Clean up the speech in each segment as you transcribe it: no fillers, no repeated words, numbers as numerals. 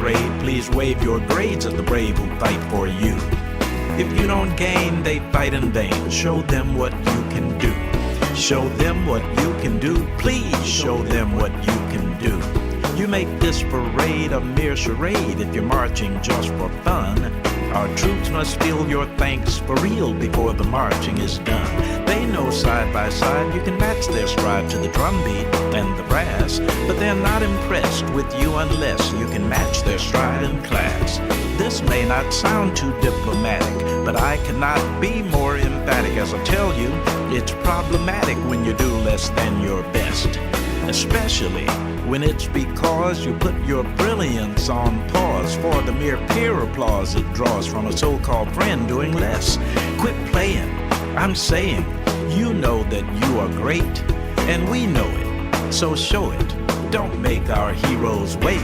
parade, please wave your grades at the brave who fight for you. If you don't gain, they fight in vain. Show them what you can do. Show them what you can do. Please show them what you can do. You make this parade a mere charade if you're marching just for fun. Our troops must feel your thanks for real before the marching is done. They know side by side you can match their stride to the drum beat and the brass, but they're not impressed with you unless you can match their stride in class. This may not sound too diplomatic, but I cannot be more emphatic as I tell you, it's problematic when you do less than your best. Especially when it's because you put your brilliance on pause for the mere peer applause it draws from a so-called friend doing less. Quit playing, I'm saying, you know that you are great, and we know it, so show it. Don't make our heroes wait.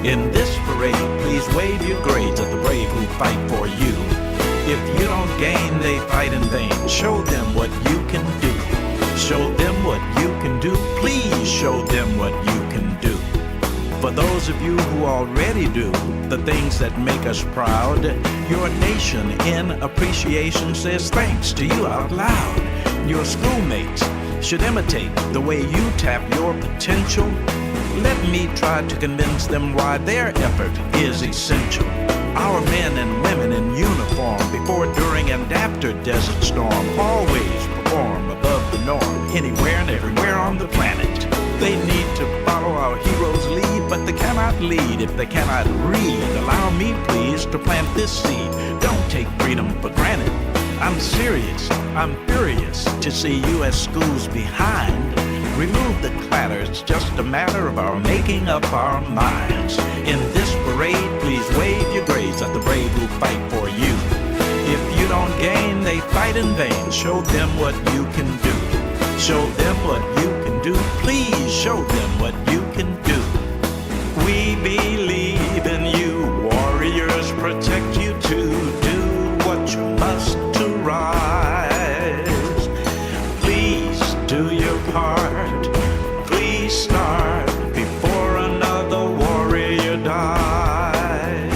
In this parade, please wave your grades at the brave who fight for you. If you don't gain, they fight in vain. Show them what you can do. Show them what you can do. Please show them what you can do. For those of you who already do the things that make us proud, your nation in appreciation says thanks to you out loud. Your schoolmates should imitate the way you tap your potential. Let me try to convince them why their effort is essential. Our men and women in uniform, before, during, and after Desert Storm, always perform above the norm, anywhere and everywhere on the planet. They need to follow our heroes' lead, but they cannot lead if they cannot read. Allow me, please, to plant this seed. Don't take freedom for granted. I'm serious, I'm furious to see U.S. schools behind. Remove the clatter, it's just a matter of our making up our minds. In this parade, please wave your grades at the brave who fight for you. If you don't gain, they fight in vain. Show them what you can do. Show them what you can do. Please show them what you can do. We believe in you, warriors protect you to do what you must to rise. Please do your part. Please start before another warrior dies.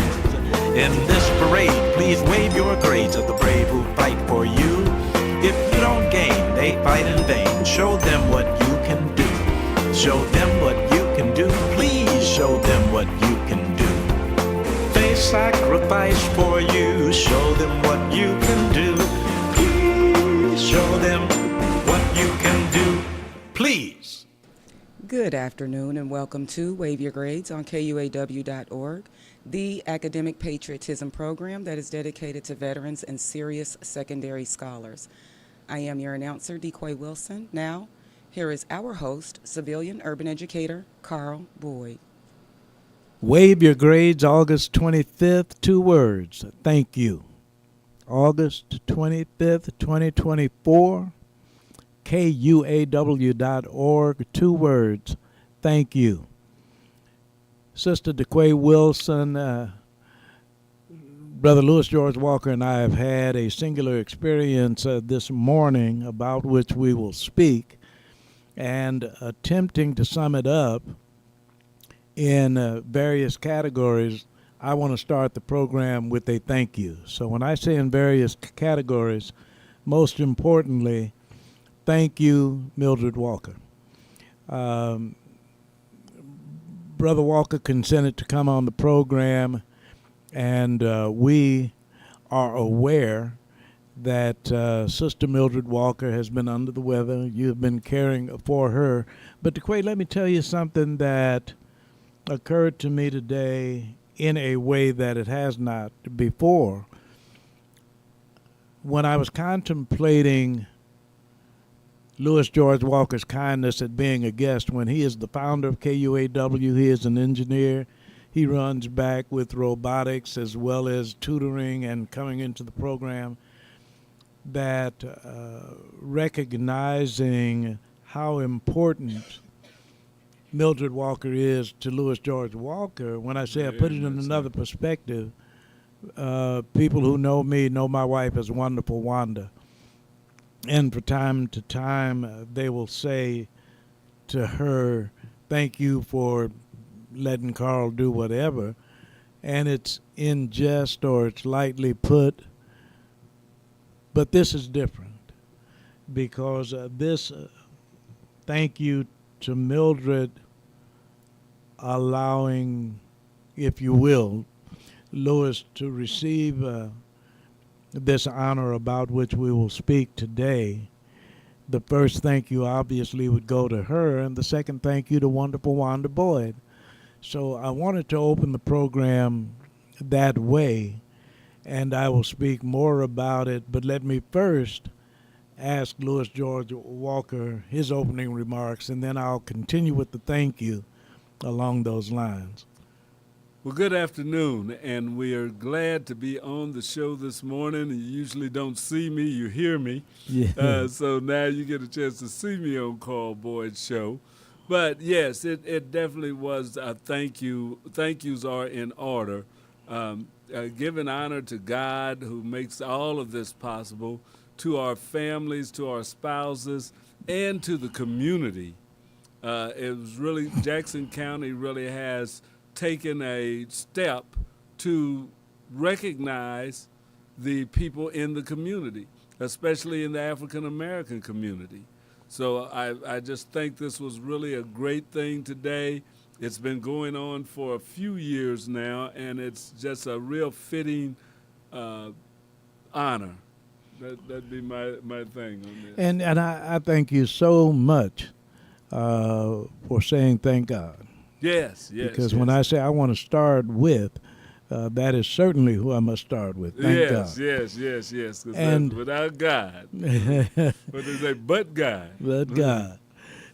In this parade, please wave your grades at the brave who fight for you. If you don't gain, they fight in vain. Show them what you can do. Show them what you can do. Please show them what you can do. They sacrifice for you. Show them what you can do. Please show them what you can do. Please. Good afternoon and welcome to Wave Your Grades on KUAW.org, the academic patriotism program that is dedicated to veterans and serious secondary scholars. I am your announcer, KUAW Wilson. Now, here is our host, civilian urban educator, Carl Boyd. Wave Your Grades, August 25th, 2 words, thank you. August 25th, 2024, KUAW.org, 2 words, thank you. Sister KUAW Wilson, Brother Louis George Walker and I have had a singular experience this morning about which we will speak, and attempting to sum it up in various categories, I want to start the program with a thank you. So when I say in various categories, most importantly, thank you, Mildred Walker. Brother Walker consented to come on the program, and we are aware that Sister Mildred Walker has been under the weather. You've been caring for her. But KUAW, let me tell you something that occurred to me today in a way that it has not before. When I was contemplating Louis George Walker's kindness at being a guest, when he is the founder of KUAW, he is an engineer. He runs back with robotics as well as tutoring and coming into the program, that recognizing how important Mildred Walker is to Louis George Walker, when I say I put it in another perspective, people who know me know my wife as Wonderful Wanda. And from time to time, they will say to her, thank you for letting Carl do whatever. and it's in jest or it's lightly put. But this is different because this thank you to Mildred allowing, if you will, Lewis to receive this honor about which we will speak today. The first thank you obviously would go to her, and the second thank you to wonderful Wanda Boyd. So I wanted to open the program that way, and I will speak more about it. But let me first ask Louis George Walker his opening remarks, and then I'll continue with the thank you along those lines. Well, good afternoon, and we are glad to be on the show this morning. You usually don't see me, you hear me. Yeah. So now you get a chance to see me on KUAW Boyd's show. But yes, it definitely was a thank you. Thank yous are in order. Giving honor to God who makes all of this possible, to our families, to our spouses, and to the community. It was really, Jackson County really has taken a step to recognize the people in the community, especially in the African American community. So I just think this was really a great thing today. It's been going on for a few years now, and it's just a real fitting honor. That'd be my thing on this. And I thank you so much for saying thank God. Yes. Because when I say I want to start with, that is certainly who I must start with. Thank God. Yes. And without God, what they say, but God. But God.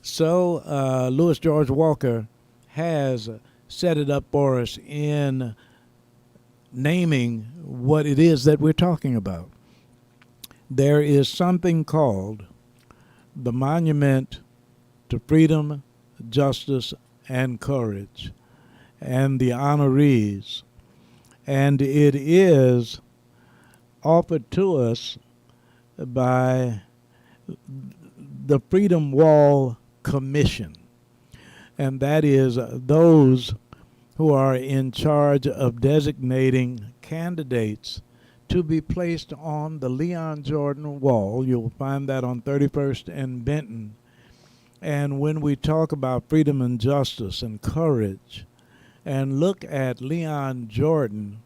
So Louis George Walker has set it up for us in naming what it is that we're talking about. There is something called the Monument to Freedom, Justice, and Courage, and the honorees. And it is offered to us by the Freedom Wall Commission. And that is those who are in charge of designating candidates to be placed on the Leon Jordan Wall. You'll find that on 31st and Benton. And when we talk about freedom and justice and courage, and look at Leon Jordan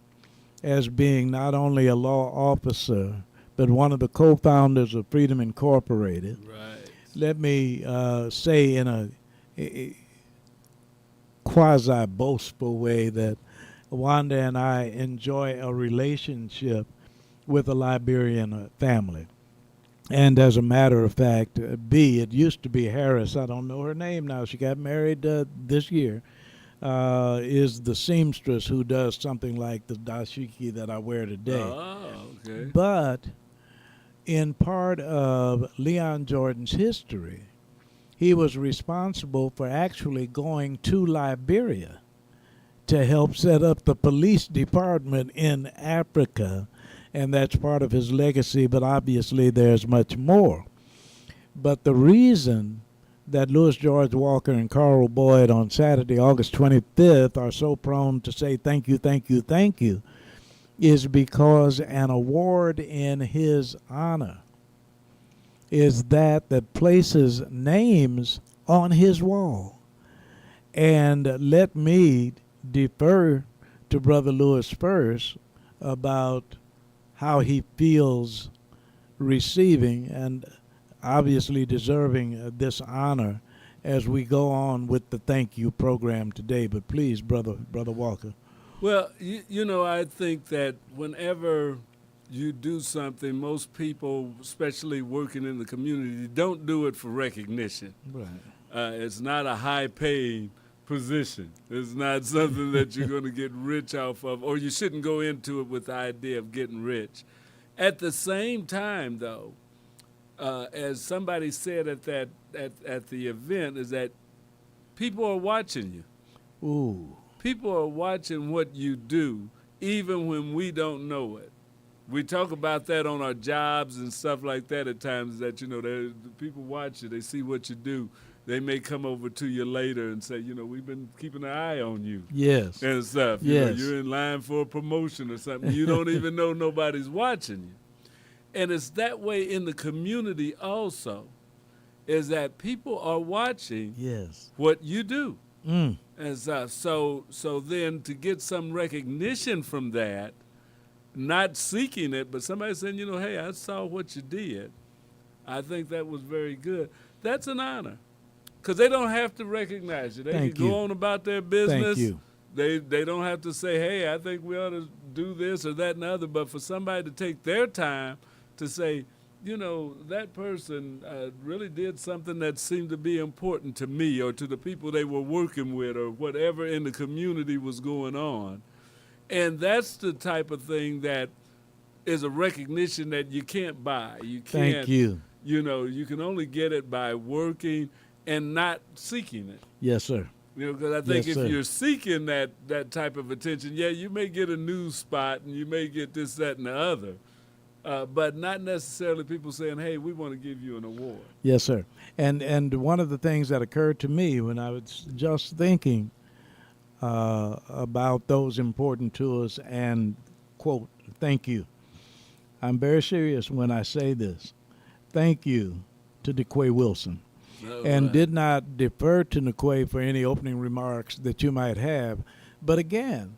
as being not only a law officer, but one of the co-founders of Freedom Incorporated. Right. Let me say in a quasi-boastful way that Wanda and I enjoy a relationship with a Liberian family. And as a matter of fact, it used to be Harris, I don't know her name now, she got married this year, is the seamstress who does something like the dashiki that I wear today. Oh, okay. But in part of Leon Jordan's history, he was responsible for actually going to Liberia to help set up the police department in Africa, and that's part of his legacy, but obviously there's much more. But the reason that Louis George Walker and Carl Boyd on Saturday, August 25th are so prone to say thank you, is because an award in his honor is that places names on his wall. And let me defer to Brother Lewis first about how he feels receiving and obviously deserving this honor as we go on with the thank you program today. But please, Brother Walker. Well, you know, I think that whenever you do something, most people, especially working in the community, don't do it for recognition. Right. It's not a high-paying position. It's not something that you're going to get rich off of, or you shouldn't go into it with the idea of getting rich. At the same time, though, as somebody said at the event, is that people are watching you. Ooh. People are watching what you do, even when we don't know it. We talk about that on our jobs and stuff like that at times, that, you know, people watch you, they see what you do. they may come over to you later and say, we've been keeping an eye on you Yes. and stuff. Yes. You're in line for a promotion or something. You don't even know nobody's watching you. And it's that way in the community also, is that people are watching Yes. what you do. Mm. And so then to get some recognition from that, not seeking it, but somebody saying, hey, I saw what you did. I think that was very good. That's an honor. Because they don't have to recognize you. They Thank can you. go on about their business. Thank you. They don't have to say, hey, I think we ought to do this or that and the other. But for somebody to take their time to say, that person really did something that seemed to be important to me or to the people they were working with or whatever in the community was going on. And that's the type of thing that is a recognition that you can't buy. You can't. Thank you. You can only get it by working and not seeking it. Yes, sir. Because I think Yes, if sir. you're seeking that type of attention, yeah, you may get a news spot and you may get this, that, and the other, but not necessarily people saying, hey, we want to give you an award. Yes, sir. And one of the things that occurred to me when I was just thinking about those important to us and, quote, thank you. I'm very serious when I say this. Thank you to DeQuay Wilson. And did not defer to DeQuay for any opening remarks that you might have. But again,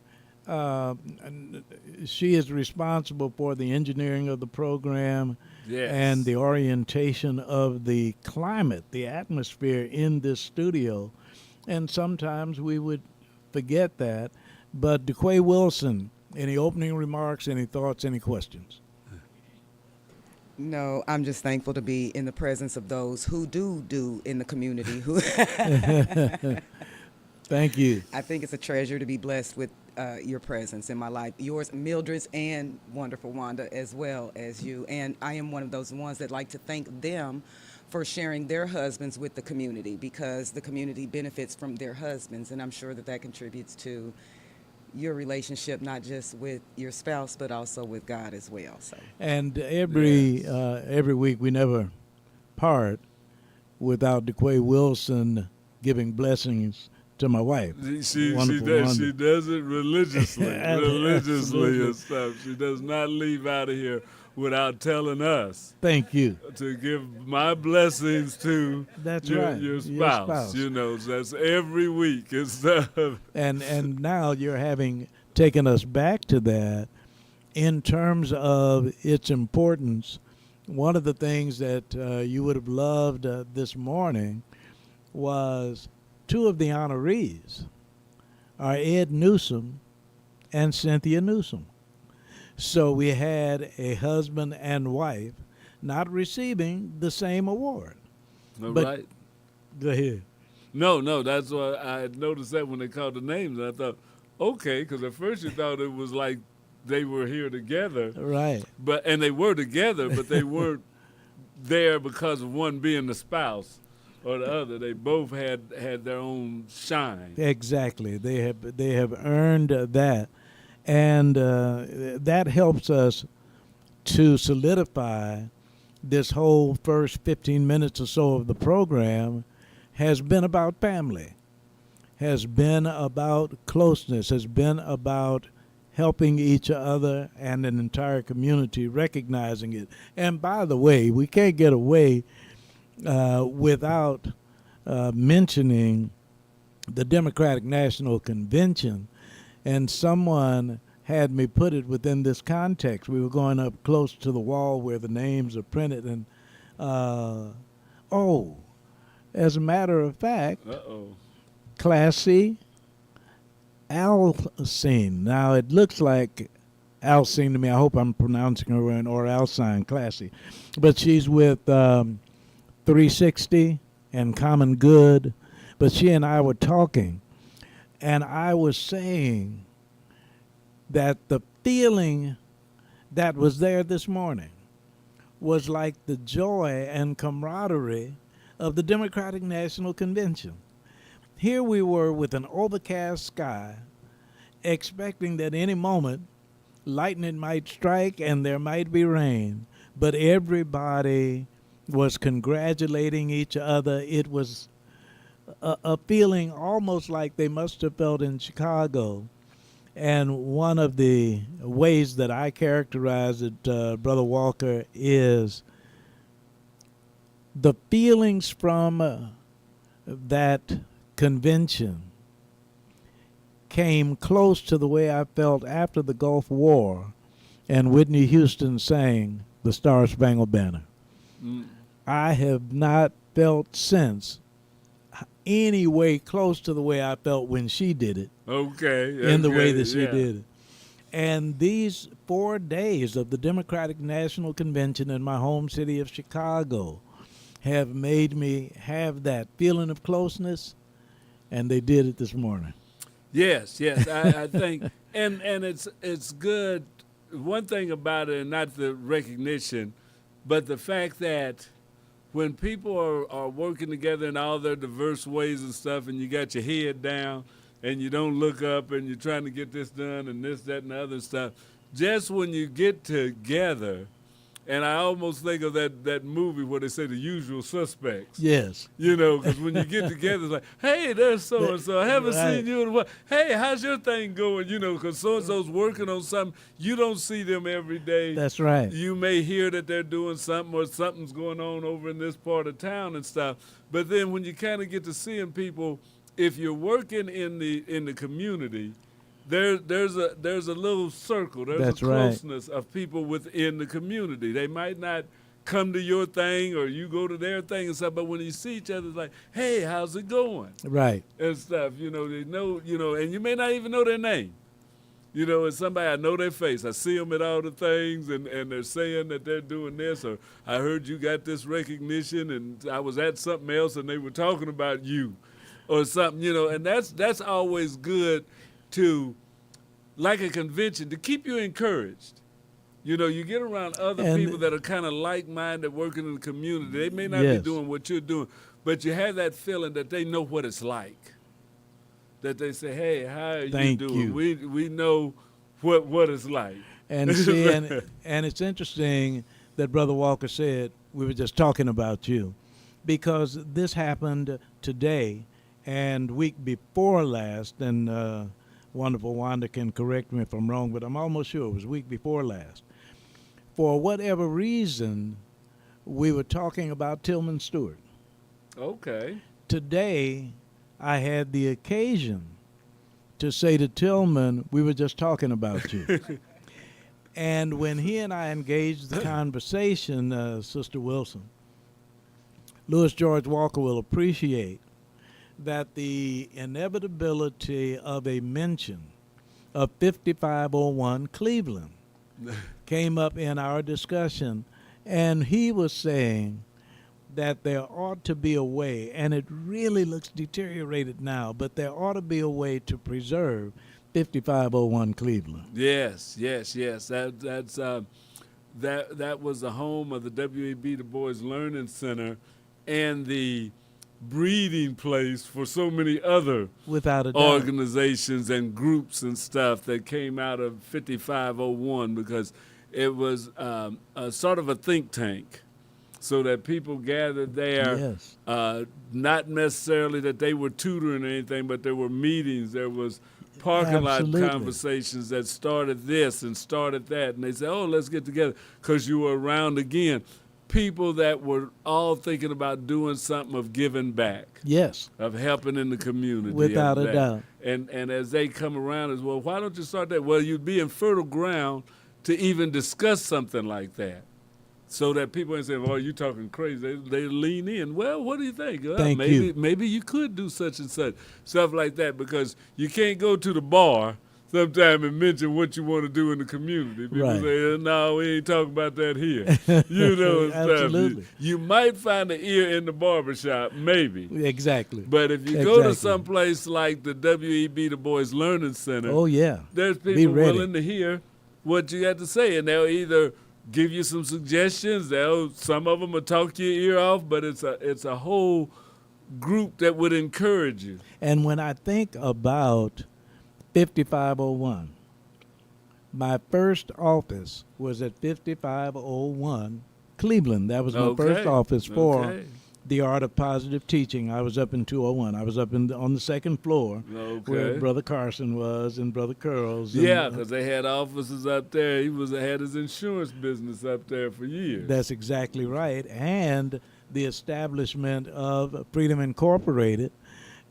she is responsible for the engineering of the program Yes. and the orientation of the climate, the atmosphere in this studio. And sometimes we would forget that. But DeQuay Wilson, any opening remarks, any thoughts, any questions? No, I'm just thankful to be in the presence of those who do in the community. Who Thank you. I think it's a treasure to be blessed with your presence in my life. Yours, Mildred's, and wonderful Wanda as well as you. And I am one of those ones that like to thank them for sharing their husbands with the community, because the community benefits from their husbands, and I'm sure that contributes to your relationship, not just with your spouse, but also with God as well. So. And every week we never part without DeQuay Wilson giving blessings to my wife. She Wonderful does it religiously, Absolutely. and stuff. She does not leave out of here without telling us Thank you. to give my blessings to That's your, right. your spouse. That's every week and stuff. And now you're having taken us back to that in terms of its importance. One of the things that you would have loved this morning was two of the honorees are Ed Newsom and Cynthia Newsom. So we had a husband and wife not receiving the same award. All But- right. Go ahead. No, that's why I had noticed that when they called the names. And I thought, okay, because at first you thought it was like they were here together. Right. And they were together, but they weren't there because of one being the spouse or the other. They both had their own shine. Exactly. They have earned that. And that helps us to solidify this whole first 15 minutes or so of the program has been about family, has been about closeness, has been about helping each other and an entire community recognizing it. And by the way, we can't get away without mentioning the Democratic National Convention. And someone had me put it within this context. We were going up close to the wall where the names are printed, and as a matter of fact, Classy Alcine. Now it looks like Alcine to me. I hope I'm pronouncing her right, or Alcine, Classy. But she's with 360 and Common Good. But she and I were talking, and I was saying that the feeling that was there this morning was like the joy and camaraderie of the Democratic National Convention. Here we were with an overcast sky, expecting that any moment lightning might strike and there might be rain, but everybody was congratulating each other. It was a feeling almost like they must have felt in Chicago. And one of the ways that I characterize it, Brother Walker, is the feelings from that convention came close to the way I felt after the Gulf War and Whitney Houston sang the Star Spangled Banner. Mm. I have not felt since any way close to the way I felt when she did it, Okay. in the way okay, that she yeah. did it. And these 4 days of the Democratic National Convention in my home city of Chicago have made me have that feeling of closeness, and they did it this morning. Yes, yes. I think, and it's good. One thing about it, and not the recognition, but the fact that when people are working together in all their diverse ways and stuff, and you got your head down, and you don't look up, and you're trying to get this done, and this, that, and the other stuff, just when you get together, and I almost think of that movie where they say The Usual Suspects. Yes. You know, because when you get together, it's like, hey, there's so-and-so. I haven't Right. seen you in a while. Hey, how's your thing going? You know, because so-and-so's working on something. You don't see them every day. That's right. You may hear that they're doing something or something's going on over in this part of town and stuff. But then when you kind of get to seeing people, if you're working in the community, there's a little circle. There's That's a right. closeness of people within the community. They might not come to your thing or you go to their thing and stuff, but when you see each other, it's like, hey, how's it going? Right. And stuff. You know, they know, you know, and you may not even know their name. You know, it's somebody, I know their face. I see them at all the things, and they're saying that they're doing this, or I heard you got this recognition, and I was at something else, and they were talking about you, or something, you know, and that's always good to, like a convention, to keep you encouraged. You know, you get around other And- people that are kind of like-minded working in the community. They may not Yes. be doing what you're doing, but you have that feeling that they know what it's like. That they say, hey, how are Thank you doing? you. We know what it's like. And see, and it's interesting that Brother Walker said we were just talking about you, because this happened today and week before last, and wonderful Wanda can correct me if I'm wrong, but I'm almost sure it was week before last. For whatever reason, we were talking about Tillman Stewart. Okay. Today, I had the occasion to say to Tillman, we were just talking about you. And when he and I engaged the conversation, Sister Wilson, Louis George Walker will appreciate that the inevitability of a mention of 5501 Cleveland came up in our discussion, and he was saying that there ought to be a way, and it really looks deteriorated now, but there ought to be a way to preserve 5501 Cleveland. Yes. That was the home of the W.E.B. Du Bois Learning Center and the breeding place for so many other Without a doubt. organizations and groups and stuff that came out of 5501, because it was a sort of a think tank, so that people gathered there, Yes. not necessarily that they were tutoring or anything, but there were meetings, there was parking lot Absolutely. conversations that started this and started that, and they said, oh, let's get together, because you were around again. People that were all thinking about doing something of giving back, Yes. of helping in the community. Without of a that. doubt. And as they come around as well, why don't you start that? Well, you'd be in fertile ground to even discuss something like that, so that people ain't saying, oh, you talking crazy. They lean in. Well, what do you think? Well, Thank maybe, you. Maybe you could do such and such, stuff like that, because you can't go to the bar sometime and mention what you want to do in the community. People Right. say, no, we ain't talking about that here. You know, and stuff. Absolutely. You might find an ear in the barbershop, maybe. Exactly. But if you go to Exactly. some place like the W.E.B. Du Bois Learning Center, Oh, yeah. there's Be people ready. willing to hear what you got to say, and they'll either give you some suggestions. Some of them will talk your ear off, but it's a whole group that would encourage you. And when I think about 5501, my first office was at 5501 Cleveland. That was my first office for Okay. The Art of Positive Teaching. I was up in 201. I was up on the second floor where Okay. Brother Carson was and Brother Curls. And, Yeah, because they had offices up there. He had his insurance business up there for years. That's exactly right. And the establishment of Freedom Incorporated,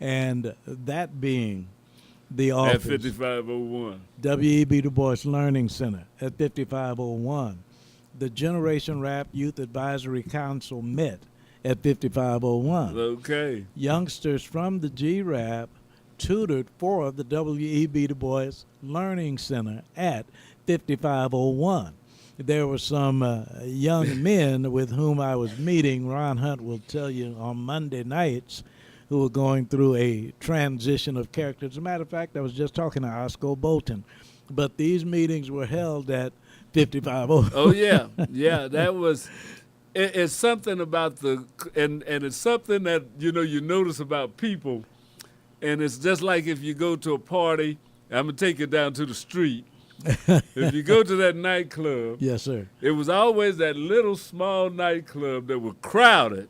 and that being the at office. 5501. W.E.B. Du Bois Learning Center at 5501. The Generation Rap Youth Advisory Council met at 5501. Okay. Youngsters from the G-Rap tutored for the W.E.B. Du Bois Learning Center at 5501. There were some young men with whom I was meeting, Ron Hunt will tell you, on Monday nights, who were going through a transition of character. As a matter of fact, I was just talking to Oscar Bolton, but these meetings were held at 5501. Oh, yeah. Yeah, that was... It's something about and it's something that, you notice about people, and it's just like if you go to a party, I'm going to take it down to the street. If you go to that nightclub, Yes, sir. it was always that little small nightclub that were crowded,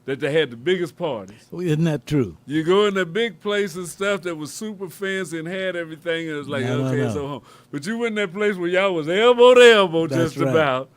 that they had the biggest parties. Well, isn't that true? You go in the big place and stuff that was super fancy and had everything, and it was like, No, okay, no. so home. But you went in that place where y'all was elbow to elbow That's just right. about,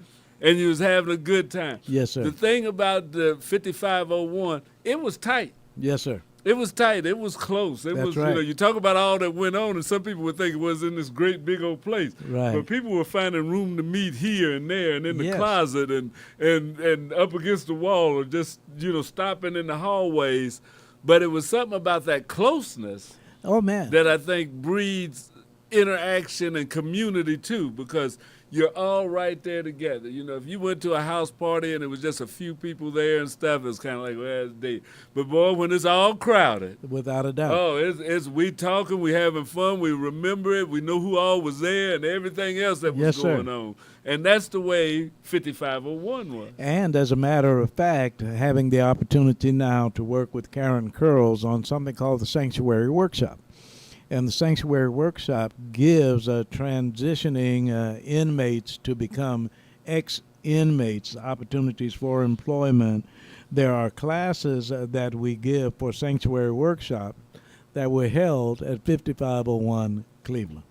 and you was having a good time. Yes, sir. The thing about the 5501, it was tight. Yes, sir. It was tight. It was close. It That's was, right. you talk about all that went on, and some people would think it was in this great big old place. Right. But people were finding room to meet here and there, and in the Yes. closet, and up against the wall, or just stopping in the hallways. But it was something about that closeness Oh, man. that I think breeds interaction and community too, because you're all right there together. If you went to a house party and it was just a few people there and stuff, it was kind of like, well, it's dead. But boy, when it's all crowded, Without a doubt. oh, it's we talking, we having fun, we remember it, we know who all was there and everything else that was Yes, sir. going on. And that's the way 5501 was. And as a matter of fact, having the opportunity now to work with Karen Curls on something called the Sanctuary Workshop. And the Sanctuary Workshop gives transitioning inmates to become ex-inmates opportunities for employment. There are classes that we give for Sanctuary Workshop that were held at 5501 Cleveland.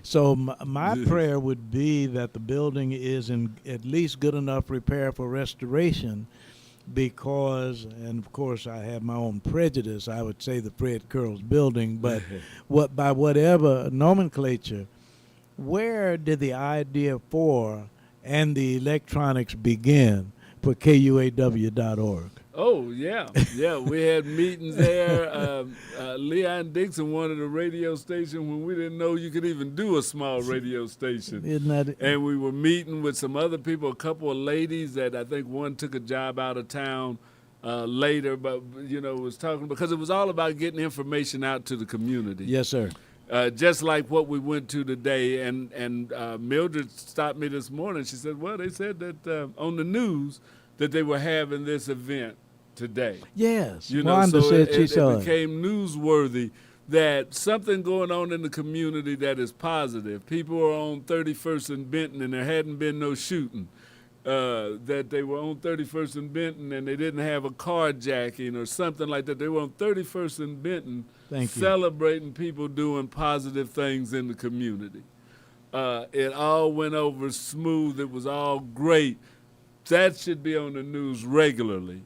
So my prayer would be that the building is in at least good enough repair for restoration, because, and of course I have my own prejudice, I would say the Fred Curls building, but by whatever nomenclature, where did the idea for and the electronics begin for KUAW.org? Oh, yeah. Yeah, we had meetings there. Leon Dixon wanted a radio station when we didn't know you could even do a small radio station. Isn't that And we were meeting with some other people, a couple of ladies that I think one took a job out of town later, but, was talking, because it was all about getting information out to the community. Yes, sir. Just like what we went to today. And Mildred stopped me this morning. She said, well, they said that on the news that they were having this event today. Yes. You know, Wanda so said it, she it, saw it became newsworthy that something going on in the community that is positive. People are on 31st and Benton, and there hadn't been no shooting. That they were on 31st and Benton, and they didn't have a carjacking or something like that. They were on 31st and Benton, Thank you. celebrating people doing positive things in the community. It all went over smooth. It was all great. That should be on the news regularly.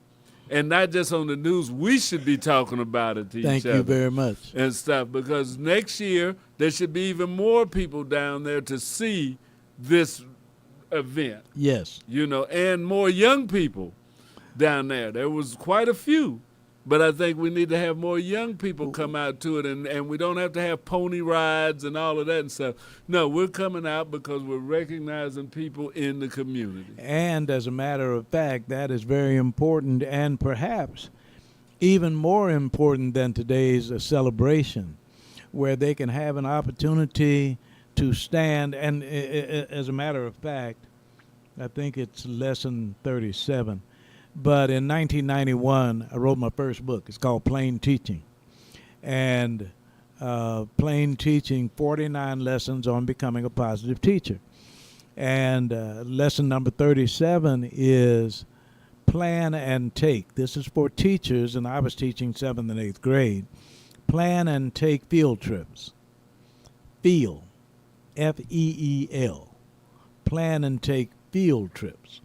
And not just on the news, we should be talking about it to each other. Thank you very much. And stuff, because next year there should be even more people down there to see this event, Yes. and more young people down there. There was quite a few, but I think we need to have more young people come out to it, and we don't have to have pony rides and all of that and stuff. No, we're coming out because we're recognizing people in the community. And as a matter of fact, that is very important, and perhaps even more important than today's celebration, where they can have an opportunity to stand. And as a matter of fact, I think it's lesson 37. But in 1991, I wrote my first book. It's called Plain Teaching. And Plain Teaching, 49 lessons on becoming a positive teacher. And lesson number 37 is plan and take. This is for teachers, and I was teaching 7th and 8th grade. Plan and take field trips. Feel, F-E-E-L. Plan and take field trips.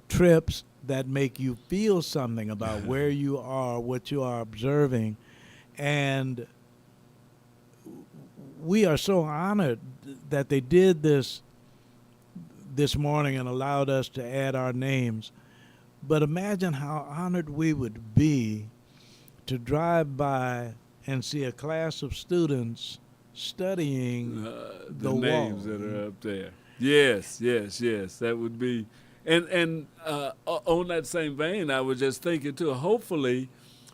Trips that make you feel something about where you are, what you are observing. And we are so honored that they did this morning and allowed us to add our names. But imagine how honored we would be to drive by and see a class of students studying the names wall. that are up there. Yes, that would be. And on that same vein, I was just thinking too, hopefully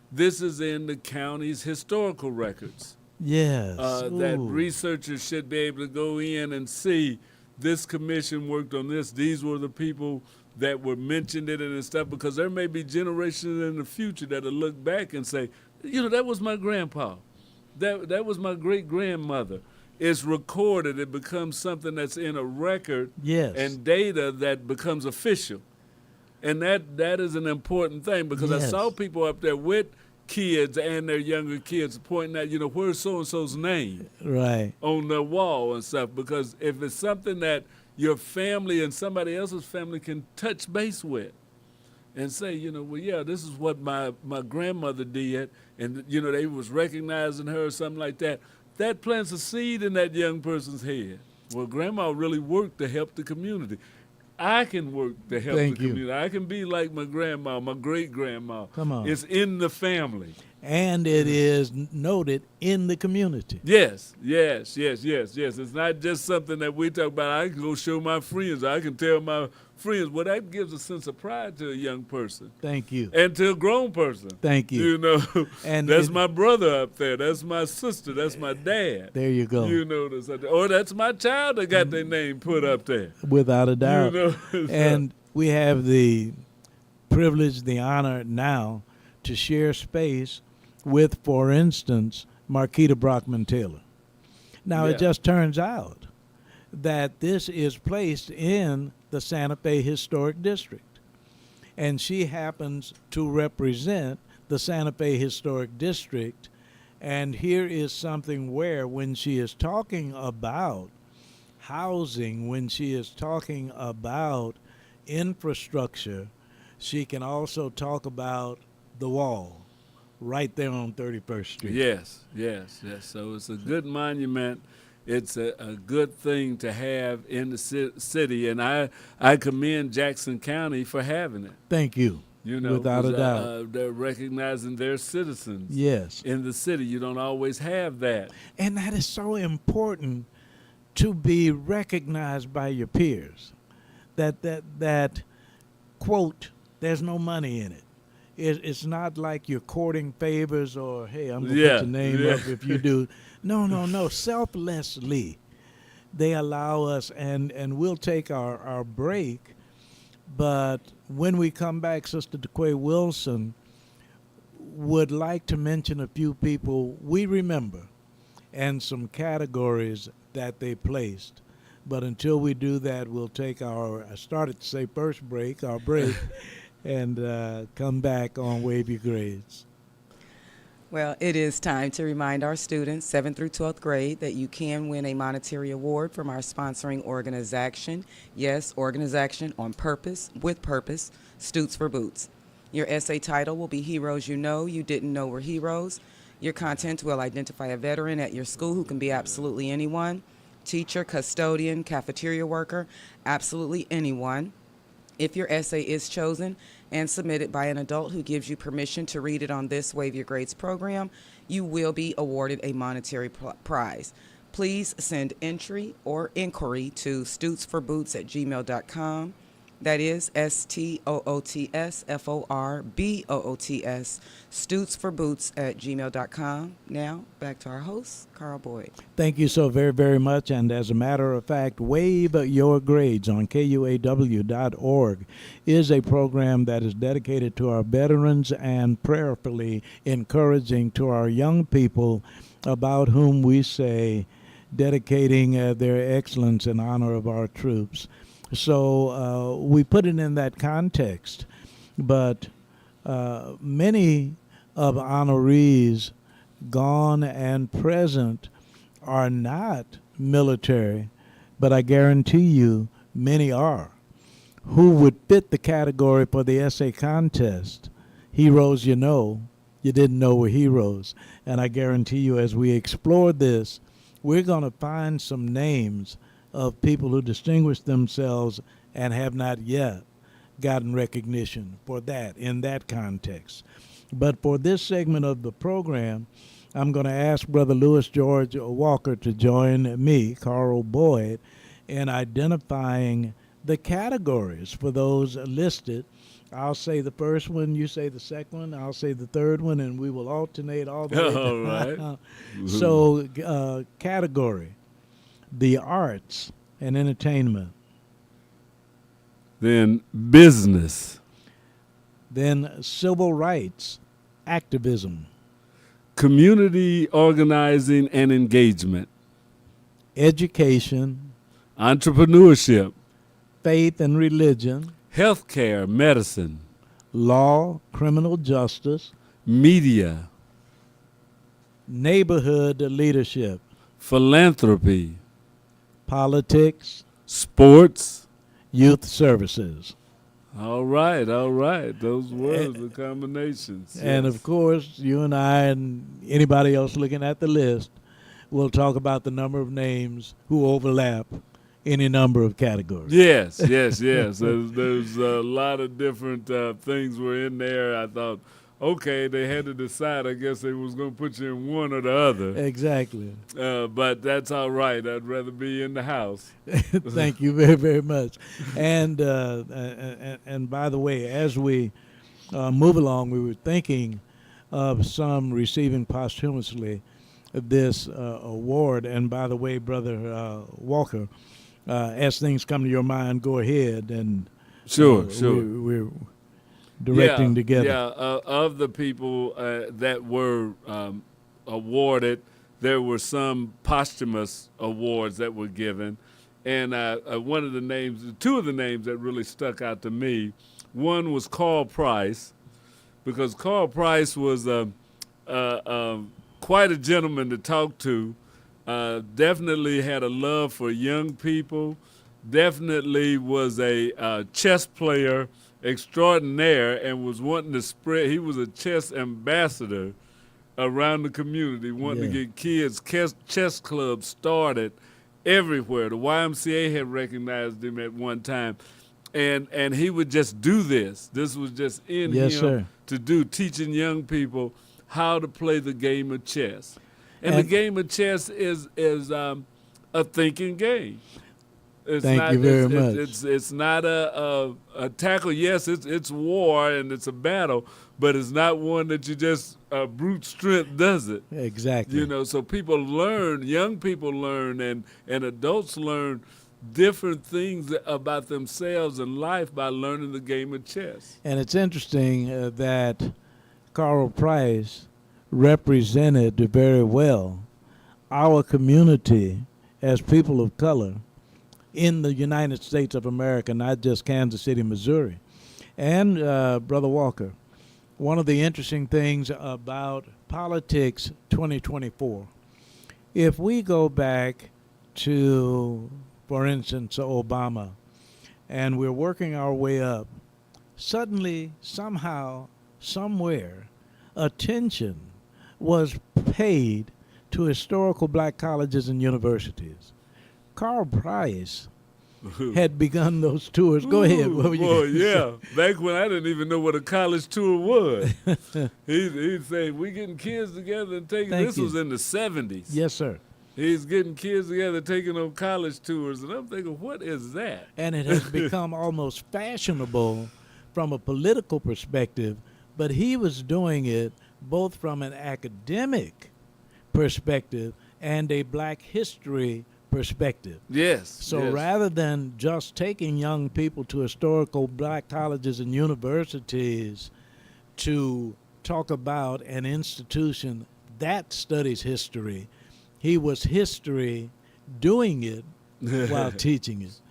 this is in the county's historical records. Yes. That researchers should be able to go in and see this commission worked on this. These were the people that were mentioned in it and stuff, because there may be generations in the future that'll look back and say, that was my grandpa. That was my great-grandmother. It's recorded. It becomes something that's in a record. Yes. And data that becomes official. And that is an important thing, because I saw people up there with kids and their younger kids pointing out, where's so-and-so's name right on the wall and stuff, because if it's something that your family and somebody else's family can touch base with and say, this is what my grandmother did, and, they was recognizing her or something like that, that plants a seed in that young person's head. Well, grandma really worked to help the community. I can work to help the community. I can be like my grandma, my great-grandma. Come on. It's in the family. And it is noted in the community. Yes. It's not just something that we talk about. I can go show my friends. I can tell my friends. Well, that gives a sense of pride to a young person. Thank you. And to a grown person. Thank you. And that's my brother up there. That's my sister. That's my dad. There you go. Or that's my child that got their name put up there. Without a doubt. And we have the privilege, the honor now to share space with, for instance, Marquita Brockman Taylor. Now, it just turns out that this is placed in the Santa Fe Historic District, and she happens to represent the Santa Fe Historic District. And here is something where, when she is talking about housing, when she is talking about infrastructure, she can also talk about the wall right there on 31st Street. Yes. So it's a good monument. It's a good thing to have in the city, and I commend Jackson County for having it. Thank you. Without a doubt. They're recognizing their citizens. Yes. In the city. You don't always have that. And that is so important, to be recognized by your peers. That quote, there's no money in it. It's not like you're courting favors or, hey, I'm going to put your name up if you do. No. Selflessly, they allow us, and we'll take our break. But when we come back, Sister DeQuay Wilson would like to mention a few people we remember and some categories that they placed. But until we do that, we'll take our break, and come back on Wave Your Grades. Well, it is time to remind our students, 7th through 12th grade, that you can win a monetary award from our sponsoring organization. Yes, organization on purpose, with purpose, Stutes for Boots. Your essay title will be Heroes You Know You Didn't Know Were Heroes. Your content will identify a veteran at your school who can be absolutely anyone. Teacher, custodian, cafeteria worker, absolutely anyone. If your essay is chosen and submitted by an adult who gives you permission to read it on this Wave Your Grades program, you will be awarded a monetary prize. Please send entry or inquiry to stutesforboots@gmail.com. That is STOOTSFORBOOTS, stutesforboots@gmail.com. Now, back to our host, Carl Boyd. Thank you so very, very much. And as a matter of fact, Wave Your Grades on KUAW.org is a program that is dedicated to our veterans and prayerfully encouraging to our young people, about whom we say dedicating their excellence in honor of our troops. So we put it in that context. but many of honorees gone and present are not military, but I guarantee you many are, who would fit the category for the essay contest. Heroes you didn't know were heroes. And I guarantee you, as we explore this, we're going to find some names of people who distinguished themselves and have not yet gotten recognition for that in that context. But for this segment of the program, I'm going to ask Brother Louis George Walker to join me, Carl Boyd, in identifying the categories for those listed. I'll say the first one, you say the second one, I'll say the third one, and we will alternate all the way All down. right. So, category, the arts and entertainment. Then business, Then civil rights, activism, community organizing and engagement, education, entrepreneurship, faith and religion, healthcare, medicine, law, criminal justice, media, neighborhood leadership, philanthropy, politics, sports. youth services. All right. Those were the combinations. And yes. of course, you and I and anybody else looking at the list will talk about the number of names who overlap any number of categories. Yes. There's a lot of different things were in there. I thought, okay, they had to decide. I guess they was going to put you in one or the other. Exactly. But that's all right. I'd rather be in the house. Thank you very, very much. And by the way, as we move along, we were thinking of some receiving posthumously this award. And by the way, Brother Walker, as things come to your mind, go ahead and Sure. We're directing together. Yeah, of the people that were awarded, there were some posthumous awards that were given. And one of the names, two of the names that really stuck out to me, one was Carl Price, because Carl Price was quite a gentleman to talk to, definitely had a love for young people, definitely was a chess player extraordinaire and was wanting to spread. He was a chess ambassador around the community, wanting to get kids chess clubs started everywhere. The YMCA had recognized him at one time, and he would just do this. This was just in him to do, teaching young people how to play the game of chess. And the game of chess is a thinking game. Thank you very much. It's not a tackle. Yes, it's war and it's a battle, but it's not one that you just brute strength does it. Exactly. So people learn, young people learn, and adults learn different things about themselves and life by learning the game of chess. And it's interesting that Carl Price represented very well our community as people of color in the United States of America, not just Kansas City, Missouri. And Brother Walker, one of the interesting things about Politics 2024, if we go back to, for instance, Obama, and we're working our way up, suddenly, somehow, somewhere, attention was paid to historical black colleges and universities. Carl Price had begun those tours. Go ahead. What were you say? Back when I didn't even know what a college tour was. He'd say, we getting kids together and taking, this was in the 70s. Yes, sir. He's getting kids together taking on college tours, and I'm thinking, what is that? And it has become almost fashionable from a political perspective, but he was doing it both from an academic perspective and a black history perspective. Yes. So rather than just taking young people to historical black colleges and universities to talk about an institution that studies history, he was history doing it while teaching it.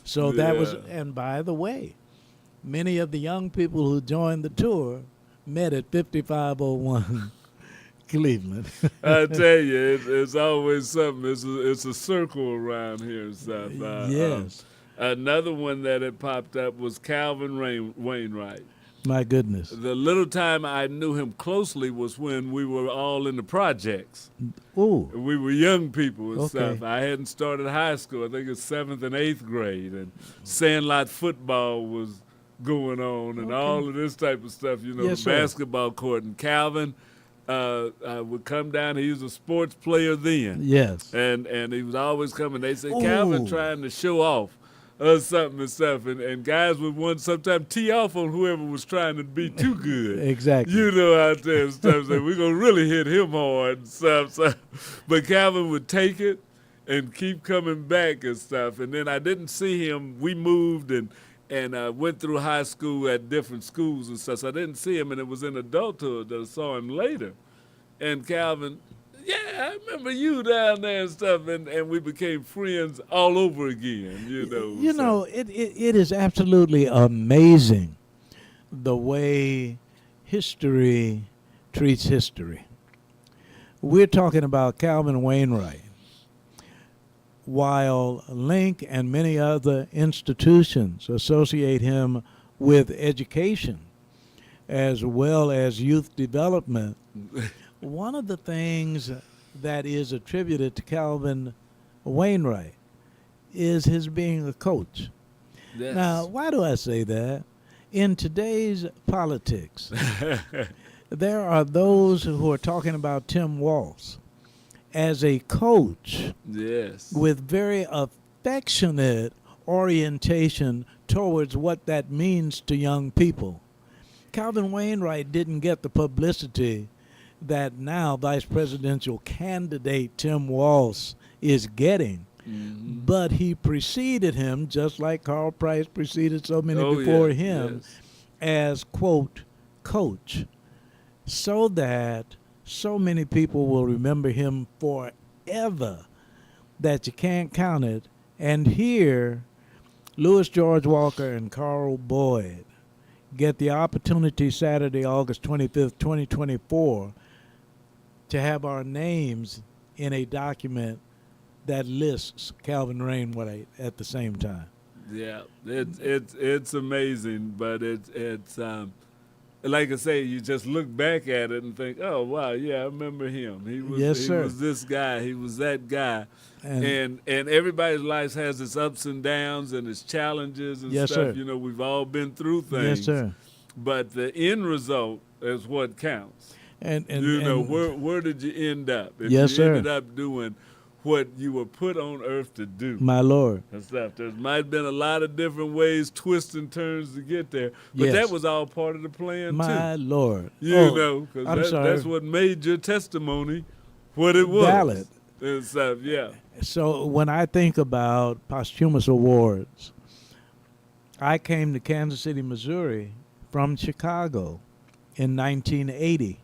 So that was, and by the way, Many of the young people who joined the tour met at 5501 Cleveland. I tell you, it's always something. It's a circle around here and stuff. Yes. Another one that had popped up was Calvin Wainwright. My goodness. The little time I knew him closely was when we were all in the projects. Ooh. We were young people and Okay. stuff. I hadn't started high school. I think it was 7th and 8th grade. And sandlot football was going on and all of this type of stuff, you know, Yes, the sir. basketball court. And Calvin would come down. He was a sports player then. Yes. And he was always coming. They said, Ooh. Calvin trying to show off or something and stuff. And guys would want sometimes tee off on whoever was trying to be too good. Exactly. You know, out there and stuff. So we're going to really hit him hard and stuff. So, but Calvin would take it and keep coming back and stuff. And then I didn't see him. We moved and went through high school at different schools and stuff. So I didn't see him, and it was in adulthood that I saw him later. And Calvin, yeah, I remember you down there and stuff, and we became friends all over again, you know. You know, it is absolutely amazing the way history treats history. We're talking about Calvin Wainwright, while Link and many other institutions associate him with education as well as youth development. One of the things that is attributed to Calvin Wainwright is his being a coach. Yes. Now, why do I say that? In today's politics, there are those who are talking about Tim Walz as a coach Yes. with very affectionate orientation towards what that means to young people. Calvin Wainwright didn't get the publicity that now vice presidential candidate Tim Walz is getting. Mm-hmm. But he preceded him, just like Carl Price preceded so many Oh, before yeah, him, yes. as, quote, coach, so that so many people will remember him forever that you can't count it. And here, Louis George Walker and Carl Boyd get the opportunity Saturday, August 25th, 2024, to have our names in a document that lists Calvin Wainwright at the same time. Yeah, it's amazing, but it's like I say, you just look back at it and think, oh wow, yeah, I remember him. He was Yes, he sir. was this guy, he was that guy. And- And everybody's life has its ups and downs and its challenges and Yes, stuff. sir. You know, we've all been through things. Yes, sir. But the end result is what counts. And You know, and- where did you end up? If Yes, you sir. ended up doing what you were put on earth to do. my Lord. And stuff. There might have been a lot of different ways, twists and turns to get there, but Yes. that was all part of the plan My too. Lord. You Oh, know, because I'm sorry. that's what made your testimony what it was. Valid. And stuff. Yeah. So when I think about posthumous awards, I came to Kansas City, Missouri from Chicago in 1980.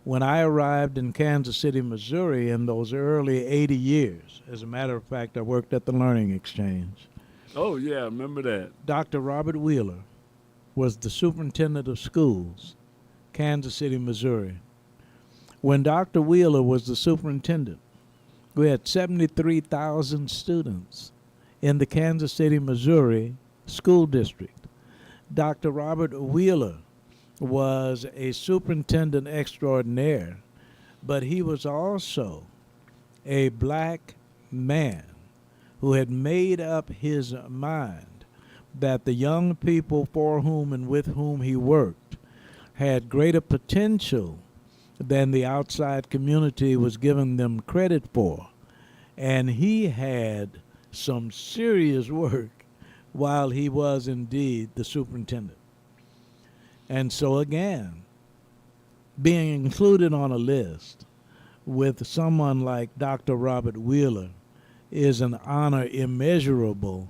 When I arrived in Kansas City, Missouri in those early 80 years, as a matter of fact, I worked at the Learning Exchange. Oh yeah, I remember that. Dr. Robert Wheeler was the superintendent of schools, Kansas City, Missouri. When Dr. Wheeler was the superintendent, we had 73,000 students in the Kansas City, Missouri school district. Dr. Robert Wheeler was a superintendent extraordinaire, but he was also a black man who had made up his mind that the young people for whom and with whom he worked had greater potential than the outside community was giving them credit for. And he had some serious work while he was indeed the superintendent. And so again, being included on a list with someone like Dr. Robert Wheeler is an honor immeasurable.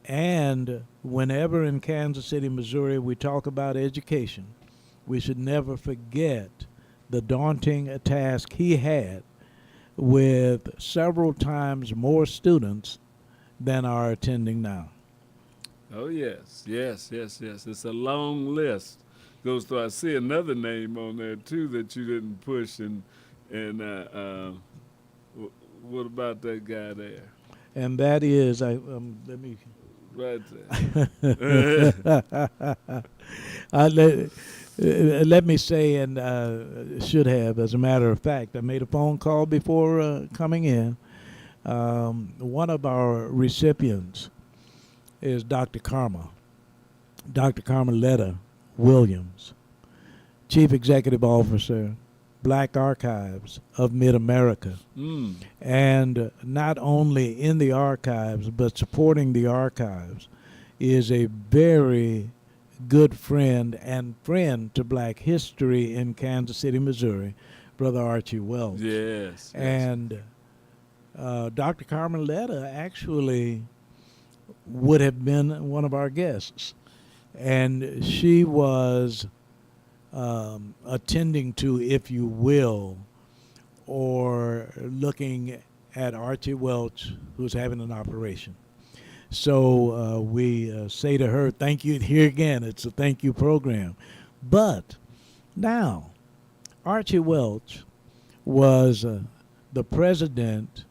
And whenever in Kansas City, Missouri, we talk about education, we should never forget the daunting task he had with several times more students than are attending now. Oh yes, yes, yes, yes. It's a long list. Goes through. I see another name on there too that you didn't push, and what about that guy there? And that is, let me. Right there. let, let me say, and should have, as a matter of fact, I made a phone call before coming in. One of our recipients is Dr. Carmeletta Williams, Chief Executive Officer, Black Archives of Mid-America. Mm. And not only in the archives, but supporting the archives, is a very good friend and friend to black history in Kansas City, Missouri, Brother Archie Welch. Yes. And Dr. Carmeletta actually would have been one of our guests. And she was attending to, if you will, or looking at Archie Welch, who's having an operation. So we say to her, thank you. Here again, it's a thank you program. But now, Archie Welch was the president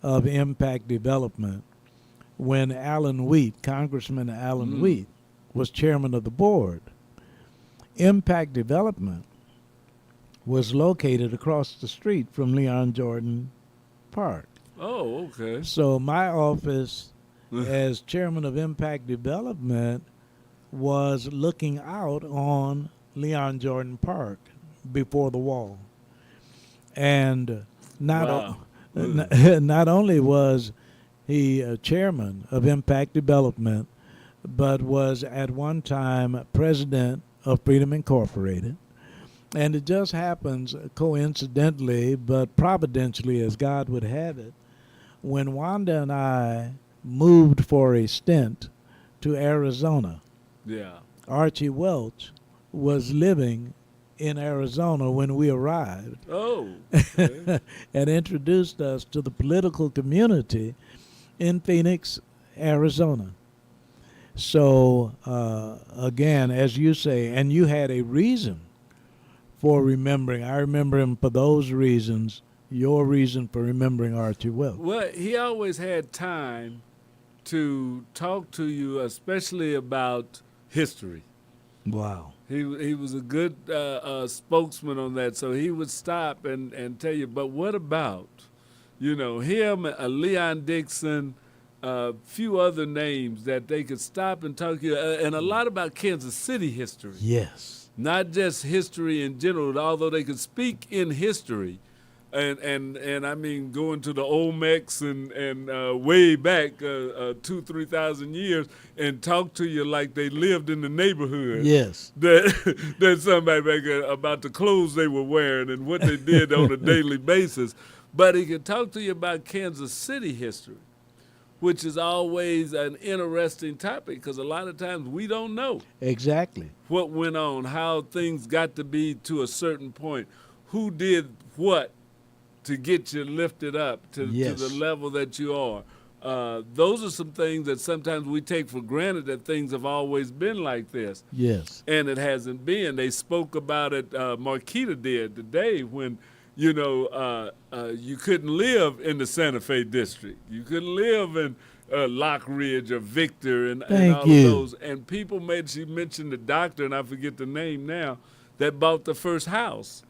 of Impact Development when Congressman Alan Wheat, was chairman of the board. Impact Development was located across the street from Leon Jordan Park. Oh, okay. So my office as chairman of Impact Development was looking out on Leon Jordan Park before the wall. And not only was he chairman of Impact Development, but was at one time president of Freedom Incorporated. And it just happens coincidentally, but providentially as God would have it, when Wanda and I moved for a stint to Arizona, Yeah. Archie Welch was living in Arizona when we arrived. Oh. Okay. And introduced us to the political community in Phoenix, Arizona. So, again, as you say, and you had a reason for remembering. I remember him for those reasons, your reason for remembering Archie Welch. Well, he always had time to talk to you, especially about history. Wow. He was a good spokesman on that, so he would stop and tell you, but what about, him, Leon Dixon, a few other names that they could stop and talk to you, and a lot about Kansas City history. Yes. Not just history in general, although they could speak in history. And I mean, going to the Olmecs and way back 2,000-3,000 years and talk to you like they lived in the neighborhood. Yes. That somebody back there about the clothes they were wearing and what they did on a daily basis. But he could talk to you about Kansas City history, which is always an interesting topic because a lot of times we don't know Exactly. what went on, how things got to be to a certain point, who did what to get you lifted up to the level that you are. Those are some things that sometimes we take for granted that things have always been like this. Yes. And it hasn't been. They spoke about it, Marquita did today when, you couldn't live in the Santa Fe district. You couldn't live in Lock Ridge or Victor and all of those. And people she mentioned the doctor, and I forget the name now, that bought the first house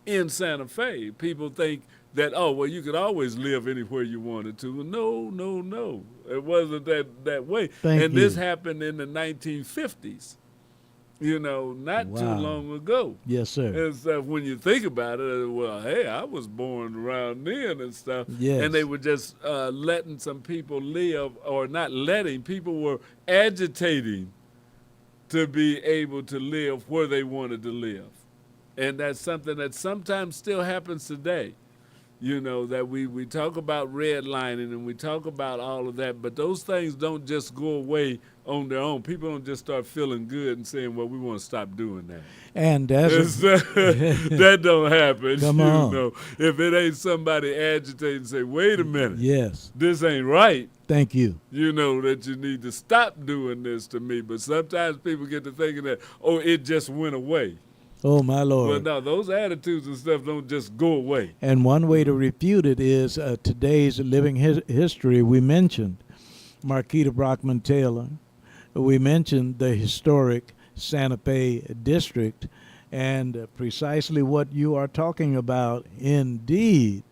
in Santa Fe. People think that, you could always live anywhere you wanted to. No. It wasn't that way. This happened in the 1950s, not too long ago. Yes, sir. And stuff, when you think about it, well, hey, I was born around then and stuff. Yes. And they were just letting some people live, or not letting, people were agitating to be able to live where they wanted to live. And that's something that sometimes still happens today. That we talk about redlining and we talk about all of that, but those things don't just go away on their own. People don't just start feeling good and saying, well, we want to stop doing that. And that don't happen. Come on. If it ain't somebody agitating and say, wait a minute. Yes. This ain't right. Thank you. You know that you need to stop doing this to me. But sometimes people get to thinking that, oh, it just went away. Oh, my Well, Lord. no, those attitudes and stuff don't just go away. And one way to refute it is today's living history. We mentioned Marquita Brockman Taylor. We mentioned the historic Santa Fe district, and precisely what you are talking about indeed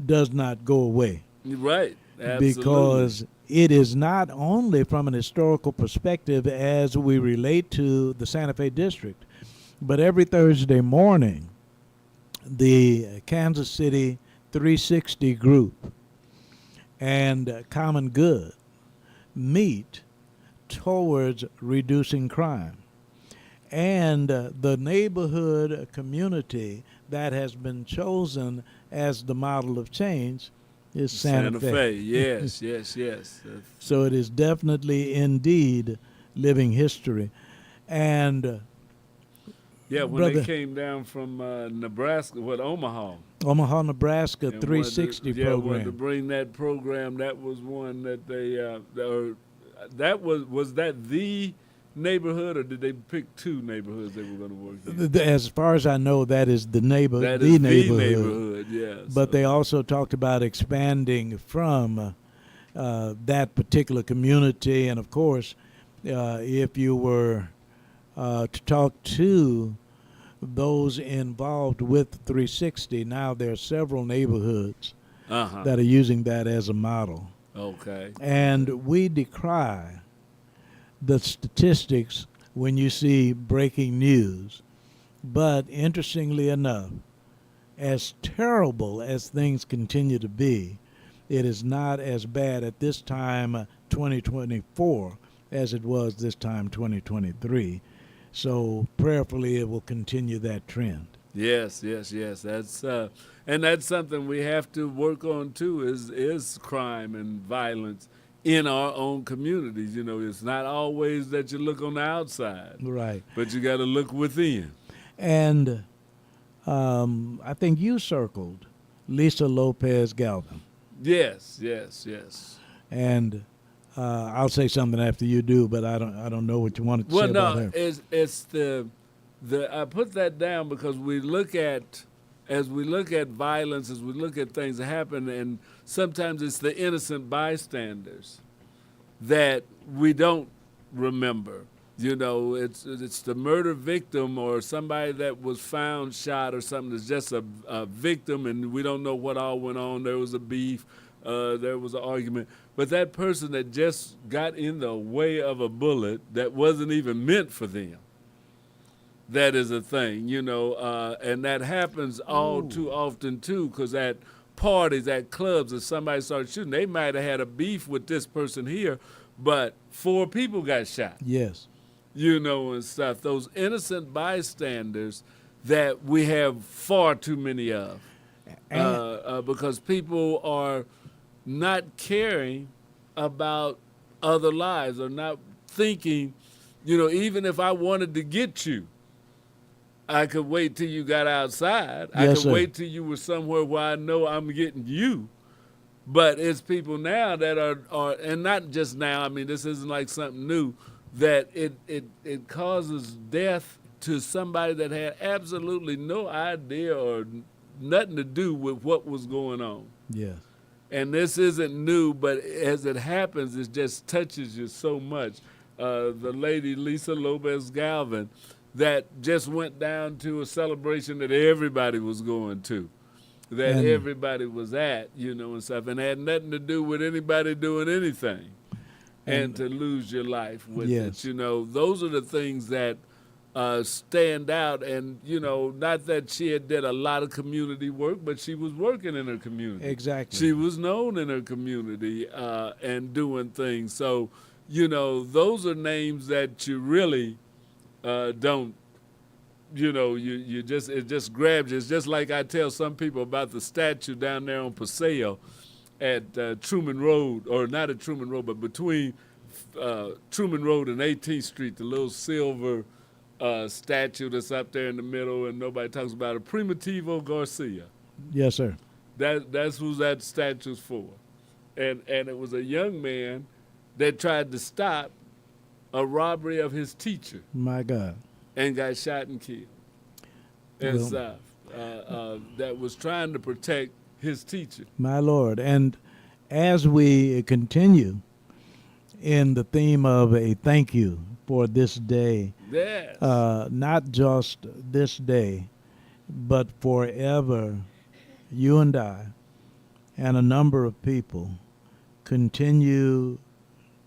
does not go away. Right. Absolutely. Because it is not only from an historical perspective as we relate to the Santa Fe district, but every Thursday morning, the Kansas City 360 group and Common Good meet towards reducing crime. And the neighborhood community that has been chosen as the model of change is Santa Fe. Yes, yes, yes. So it is definitely indeed living history. And yeah, when Brother, they came down from Nebraska, Omaha, Nebraska and 360 wanted to, program. wanted to bring that program. That was one that they, that was that the neighborhood, or did they pick two neighborhoods they were going to work in? As far as I know, that is the That the is neighborhood. yeah. But they also talked about expanding from that particular community. And of course, if you were to talk to those involved with 360, now there are several neighborhoods that are using that as a model. Okay. And we decry the statistics when you see breaking news. But interestingly enough, as terrible as things continue to be, it is not as bad at this time 2024 as it was this time 2023. So prayerfully it will continue that trend. Yes, yes, yes. That's and that's something we have to work on too. Is crime and violence in our own communities. You know, it's not always that you look on the outside, Right. but you got to look within. And I think you circled Lisa Lopez Galvin. Yes, yes, yes. And I'll say something after you do, but I don't know what you wanted to say about her. It's the I put that down because we look at violence, as we look at things that happen, and sometimes it's the innocent bystanders that we don't remember. You know, it's the murder victim or somebody that was found shot or something that's just a victim, and we don't know what all went on. There was a beef, there was an argument. But that person that just got in the way of a bullet that wasn't even meant for them, that is a thing, you know, and that happens all too often, too, because at parties, at clubs, if somebody starts shooting, they might have had a beef with this person here, but 4 people got shot. Yes. You know, and stuff. Those innocent bystanders that we have far too many of, because people are not caring about other lives or not thinking, you know, even if I wanted to get you, I could wait till you got outside. I could wait till you were somewhere where I know I'm getting you. But it's people now that are, and not just now, I mean, this isn't like something new, that it causes death to somebody that had absolutely no idea or nothing to do with what was going on. Yes. And this isn't new, but as it happens, it just touches you so much. The lady, Lisa Lopez Galvin, that just went down to a celebration that everybody was going to, that everybody was at, you know, and stuff, and had nothing to do with anybody doing anything. And to lose your life with it, you know, those are the things that stand out. And, you know, not that she had did a lot of community work, but she was working in her community. Exactly. She was known in her community and doing things. So, you know, those are names that you really don't, you know, you just, it just grabs you. It's just like I tell some people about the statue down there on Paseo at Truman Road, or not at Truman Road, but between Truman Road and 18th Street, the little silver statue that's up there in the middle, and nobody talks about it. Primitivo Garcia. Yes, sir. That's who that statue's for. and it was a young man that tried to stop a robbery of his teacher My God. and got shot and killed. And Well- stuff that was trying to protect his teacher. My Lord. And as we continue in the theme of a thank you for this day, Yes. not just this day, but forever, you and I and a number of people continue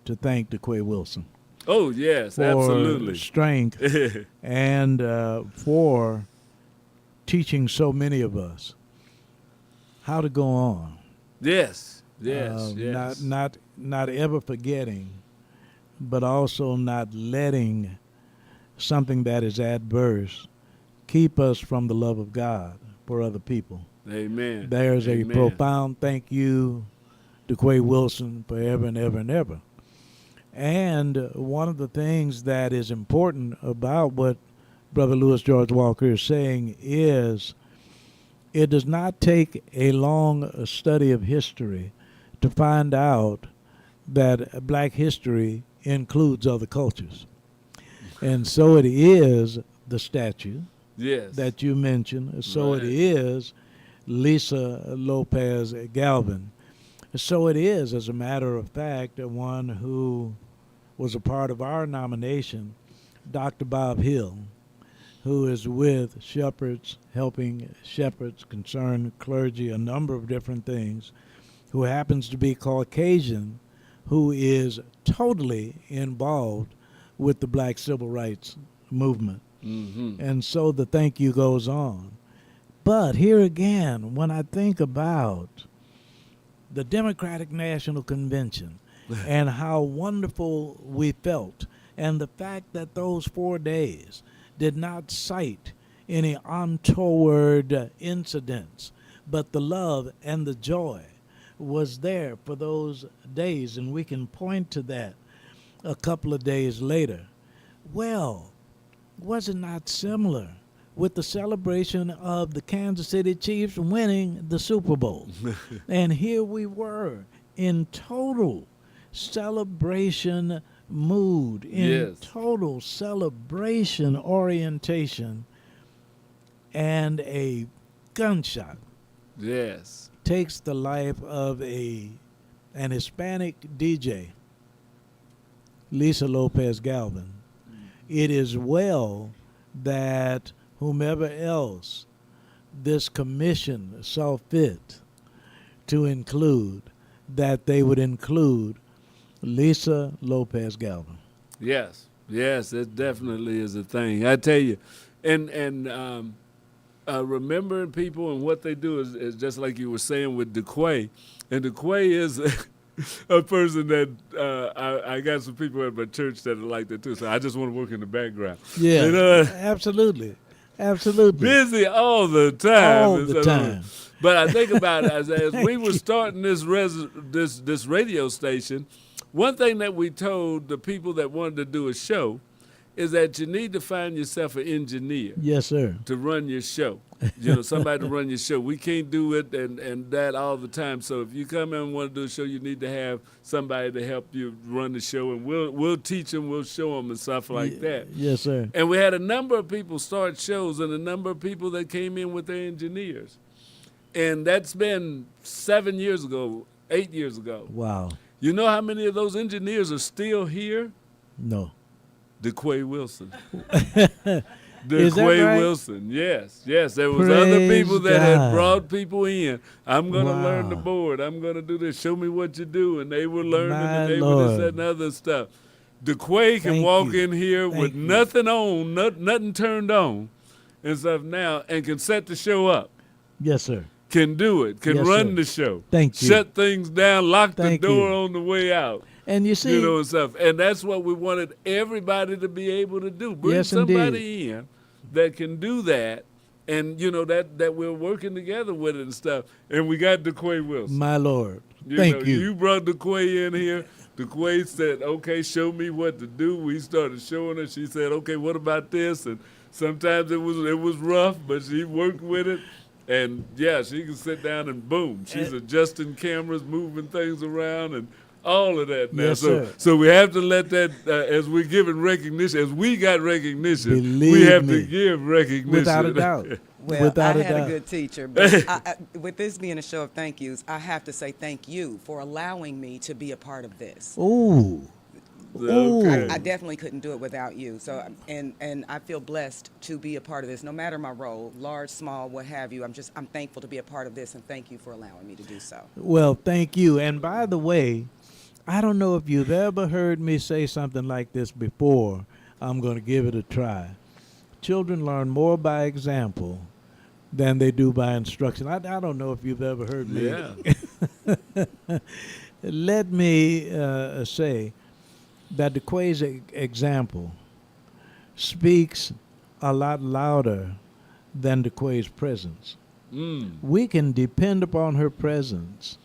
to thank DeQuay Wilson Oh, yes, for absolutely. strength and for teaching so many of us how to go on. Yes, yes, yes. Not ever forgetting, but also not letting something that is adverse keep us from the love of God for other people. Amen. There's a Amen. profound thank you to Quay Wilson forever and ever and ever. And one of the things that is important about what Brother Louis George Walker is saying is it does not take a long study of history to find out that black history includes other cultures. And so it is the statue Yes. that you mentioned. So Right. it is Lisa Lopez Galvin. So it is, as a matter of fact, one who was a part of our nomination, Dr. Bob Hill, who is with shepherds, helping shepherds, concerned clergy, a number of different things, who happens to be Caucasian, who is totally involved with the black civil rights movement. Mm-hmm. And so the thank you goes on. But here again, when I think about the Democratic National Convention and how wonderful we felt, and the fact that those 4 days did not cite any untoward incidents, but the love and the joy was there for those days, and we can point to that a couple of days later. Well, was it not similar with the celebration of the Kansas City Chiefs winning the Super Bowl? And here we were in total celebration mood, in Yes. total celebration orientation, and a gunshot Yes. takes the life of an Hispanic DJ, Lisa Lopez Galvin. It is well that whomever else this commission saw fit to include, that they would include Lisa Lopez Galvin. Yes. Yes, it definitely is a thing. I tell you, and remembering people and what they do is just like you were saying with DeQuay. And DeQuay is a person that I got some people at my church that are like that too. So I just want to work in the background. Yeah, You know? absolutely. Absolutely. Busy all the time. All the time. But I think about it as we were starting this radio station, one thing that we told the people that wanted to do a show is that you need to find yourself an engineer Yes, sir. to run your show. You know, somebody to run your show. We can't do it and that all the time. So if you come in and want to do a show, you need to have somebody to help you run the show, and we'll teach them, we'll show them and stuff like that. Yes, sir. And we had a number of people start shows and a number of people that came in with their engineers. And that's been 7 years ago, 8 years ago. Wow. You know how many of those engineers are still here? No. DeQuay Wilson. Is that DeQuay right? Wilson, yes. There was other Praise people that had God. brought people in. I'm going to learn the Wow. board. I'm going to do this. Show me what you do. And they were learning My and they were Lord. this, that, and other stuff. DeQuay can Thank walk you. in here with Thank you. nothing on, nothing turned on and stuff now, and can set the show up. Yes, sir. Can do it. Can Yes, run sir. the show. Thank you. Shut things down. Lock Thank the door you. on the way out. And you see, You know, and stuff. And that's what we wanted everybody to be able to do. Bring Yes, somebody in that can do that, and you know that we're working together with it and stuff. And we got DeQuay Wilson. my Lord, You thank know, you. You brought DeQuay in here. DeQuay said, "Okay, show me what to do." We started showing her. She said, "Okay, what about this?" And sometimes it was rough, but she worked with it. And yeah, she can sit down and boom, she's adjusting cameras, moving things around, and all of that now. Yes, sir. So we have to let that, as we're giving recognition, as we got recognition, we Believe have me, to give recognition. without a doubt. Well, Without I a had doubt. a good teacher, but with this being a show of thank yous, I have to say thank you for allowing me to be a part of this. Ooh. Okay. I definitely couldn't do it without you. So, and I feel blessed to be a part of this, no matter my role, large, small, what have you. I'm thankful to be a part of this, and thank you for allowing me to do so. Well, thank you. And by the way, I don't know if you've ever heard me say something like this before. I'm going to give it a try. Children learn more by example than they do by instruction. I don't know if you've ever heard me. Yeah. Let me say that the Quay's example speaks a lot louder than the Quay's presence. We can depend upon her presence,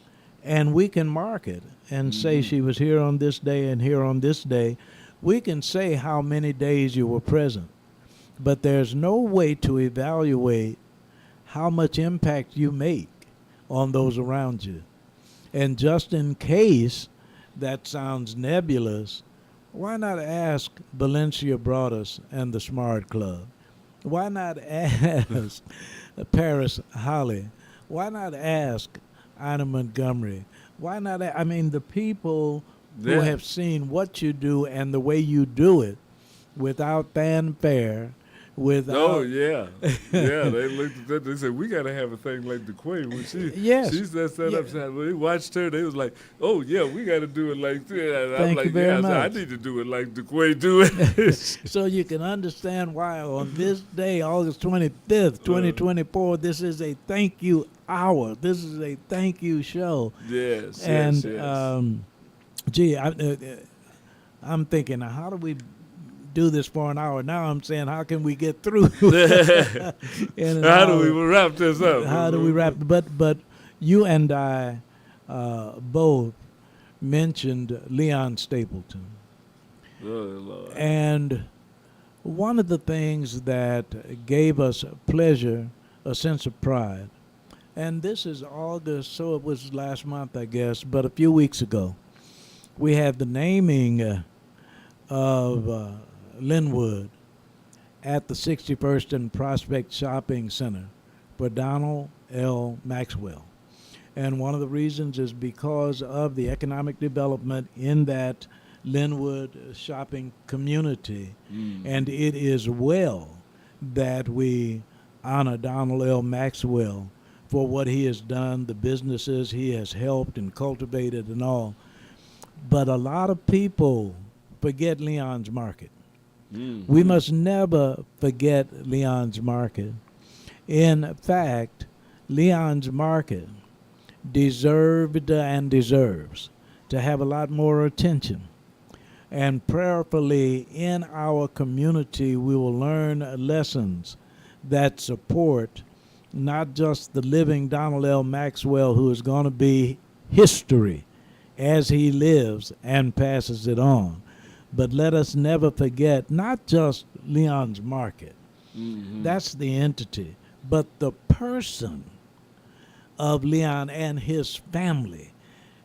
and we can mark it and say she was here on this day and here on this day. We can say how many days you were present, but there's no way to evaluate how much impact you make on those around you. And just in case that sounds nebulous, why not ask Valencia Broadus and the Smart Club? Why not ask Paris Holly? Why not ask Ina Montgomery? Why not? I mean, the people who have seen what you do and the way you do it without fanfare, without. Oh yeah, yeah. They looked at that. They said we got to have a thing like the Queen when she set up. When they watched her, they was like, "Oh yeah, we got to do it like that." And Thank I'm like, you very "Yeah, I much. need to do it like the Queen do it." So you can understand why on this day, August 25th, 2024, this is a thank you hour. This is a thank you show. Yes, And yes. I'm thinking, now, how do we do this for an hour? Now I'm saying, how can we get through? in an How do hour? we wrap this up? How do we wrap? But you and I both mentioned Leon Stapleton. Oh, Lord. And one of the things that gave us pleasure, a sense of pride, and this is August, so it was last month, I guess, but a few weeks ago, we had the naming of Linwood at the 61st and Prospect Shopping Center for Donald L. Maxwell. And one of the reasons is because of the economic development in that Linwood shopping community. And it is well that we honor Donald L. Maxwell for what he has done, the businesses he has helped and cultivated and all. But a lot of people forget Leon's Market. We must never forget Leon's Market. In fact, Leon's Market deserved and deserves to have a lot more attention. And prayerfully in our community, we will learn lessons that support not just the living Donald L. Maxwell, who is going to be history as he lives and passes it on, but let us never forget not just Leon's Market. That's the entity, but the person of Leon and his family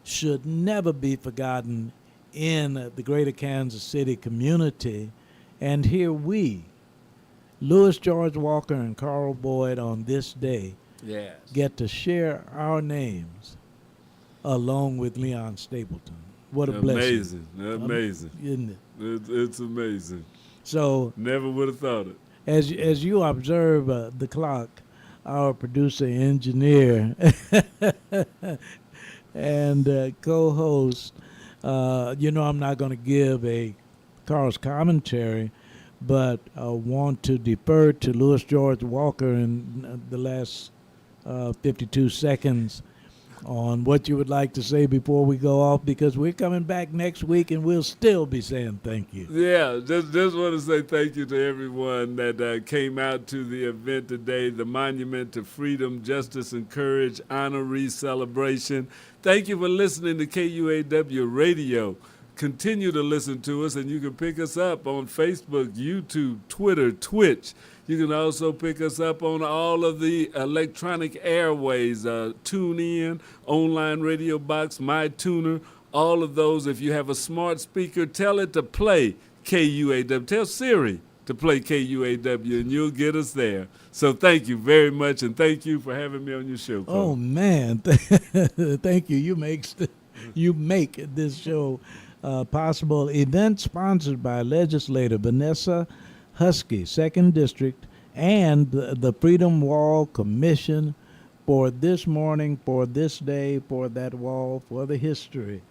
should never be forgotten in the greater Kansas City community. And here we, Louis George Walker and Carl Boyd, on this day get to share our names along with Leon Stapleton. What a blessing. Amazing. Isn't it? It's amazing. So Never would have thought it. as you observe the clock, our producer, engineer, and co-host, I'm not going to give a Carl's commentary, but I want to defer to Louis George Walker in the last 52 seconds on what you would like to say before we go off, because we're coming back next week and we'll still be saying thank you. Yeah, just want to say thank you to everyone that came out to the event today, the Monument to Freedom, Justice, and Courage honoree celebration. Thank you for listening to KUAW Radio. Continue to listen to us, and you can pick us up on Facebook, YouTube, Twitter, Twitch. You can also pick us up on all of the electronic airways, TuneIn, online radio box, MyTuner, all of those. If you have a smart speaker, tell it to play KUAW. Tell Siri to play KUAW, and you'll get us there. So thank you very much, and thank you for having me on your show, Cole. Oh man, thank you. You make this show possible. Event sponsored by legislator Vanessa Husky, 2nd District, and the Freedom Wall Commission for this morning, for this day, for that wall, for the history.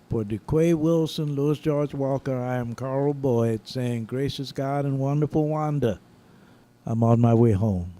For DeQuay Wilson, Louis George Walker, I am Carl Boyd saying, gracious God and wonderful Wanda, I'm on my way home.